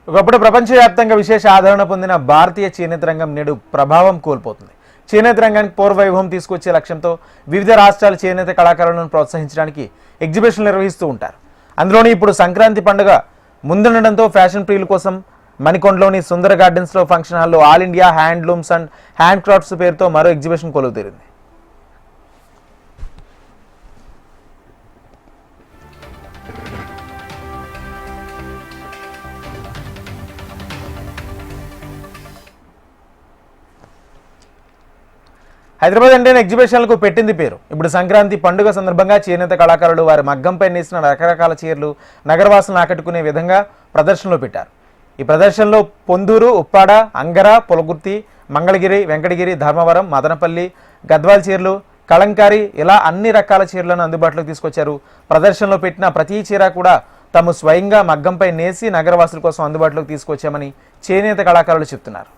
ఒకప్పుడు ప్రపంచవ్యాప్తంగా విశేష ఆదరణ పొందిన భారతీయ చేనేత రంగం నేడు ప్రభావం కోల్పోతుంది. చేనేత రంగానికి పూర్వవైభవం తీసుకొచ్చే లక్ష్యంతో వివిధ రాష్ట్రాల చేనేత కళాకారులను ప్రోత్సహించడానికి ఎగ్జిబిషన్లు నిర్వహిస్తూ ఉంటారు. అందులోని ఇప్పుడు సంక్రాంతి పండుగ ముందుండడంతో ఫ్యాషన్ ప్రియుల కోసం మణికొండలోని సుందర గార్డెన్స్లో ఫంక్షన్ హాల్లో all India handlooms and hand crafts పేరుతో మరో ఎగ్జిబిషన్ కొలువుతీరింది. హైదరాబాద్ అంటేనే ఎగ్జిబిషన్లకు పెట్టింది పేరు. ఇప్పుడు సంక్రాంతి పండుగ సందర్భంగా చేనేత కళాకారులు వారి మగ్గంపై నేసిన రకరకాల చీరలు నగరవాసులను ఆకట్టుకునే విధంగా ప్రదర్శనలో పెట్టారు. ఈ ప్రదర్శనలో పొందూరు, ఉప్పాడ, అంగర, పొలగుర్తి, మంగళగిరి, వెంకటగిరి, ధర్మవరం, మదనపల్లి, గద్వాల్ చీరలు, కలంకారీ ఇలా అన్ని రకాల చీరలను అందుబాటులోకి తీసుకొచ్చారు. ప్రదర్శనలో పెట్టిన ప్రతి చీర కూడా తాము స్వయంగా మగ్గంపై నేసి నగరవాసుల కోసం అందుబాటులోకి తీసుకొచ్చామని చేనేత కళాకారులు చెప్తున్నారు.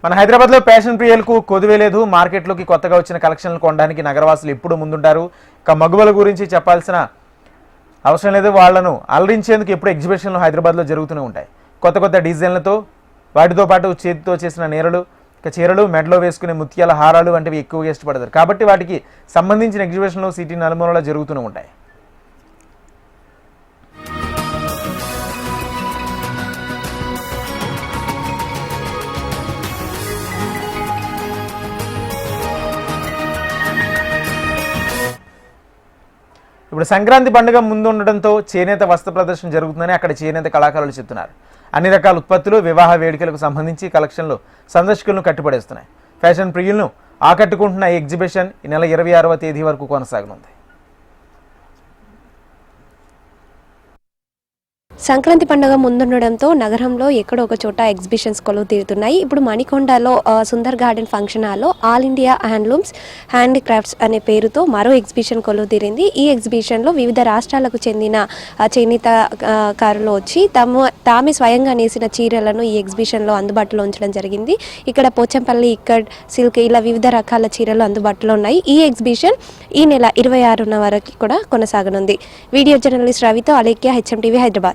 మన హైదరాబాద్లో ఫ్యాషన్ ప్రియులకు కొదువే లేదు. మార్కెట్లోకి కొత్తగా వచ్చిన కలెక్షన్లు కొనడానికి నగరవాసులు ఎప్పుడు ముందుంటారు. ఇక మగువల గురించి చెప్పాల్సిన అవసరం లేదు. వాళ్లను అలరించేందుకు ఎప్పుడు ఎగ్జిబిషన్లు హైదరాబాద్లో జరుగుతూనే ఉంటాయి. కొత్త కొత్త డిజైన్లతో వాటితో పాటు చేతితో చేసిన నేరలు, ఇక చీరలు, మెడలో వేసుకునే ముత్యాల హారాలు వంటివి ఎక్కువగా ఇష్టపడతారు. కాబట్టి వాటికి సంబంధించిన ఎగ్జిబిషన్లు సిటీ నలుమూలలా జరుగుతూనే ఉంటాయి. ఇప్పుడు సంక్రాంతి పండుగ ముందు ఉండడంతో చేనేత వస్త్ర ప్రదర్శన జరుగుతుందని అక్కడ చేనేత కళాకారులు చెప్తున్నారు. అన్ని రకాల ఉత్పత్తులు, వివాహ వేడుకలకు సంబంధించి కలెక్షన్లు సందర్శకులను కట్టిపడేస్తున్నాయి. ఫ్యాషన్ ప్రియులను ఆకట్టుకుంటున్న ఈ ఎగ్జిబిషన్ ఈ నెల 26వ తేదీ వరకు కొనసాగనుంది. సంక్రాంతి పండుగ ముందుండడంతో నగరంలో ఎక్కడో ఒక చోట ఎగ్జిబిషన్స్ కొలువు తీరుతున్నాయి. ఇప్పుడు మణికొండలో సుందర్ గార్డెన్ ఫంక్షన్ హాల్లో all India handlooms hand crafts అనే పేరుతో మరో ఎగ్జిబిషన్ కొలువు తీరింది. ఈ ఎగ్జిబిషన్లో వివిధ రాష్ట్రాలకు చెందిన చేనేత కారులు వచ్చి తామే స్వయంగా నేసిన చీరలను ఈ ఎగ్జిబిషన్లో అందుబాటులో ఉంచడం జరిగింది. ఇక్కడ పోచంపల్లి, ఇక్కడ్, సిల్క్ ఇలా వివిధ రకాల చీరలు అందుబాటులో ఉన్నాయి. ఈ ఎగ్జిబిషన్ ఈ నెల 26న వరకు కూడా కొనసాగనుంది. వీడియో జర్నలిస్ట్ రవితో అలేఖ్య, HM TV, హైదరాబాద్.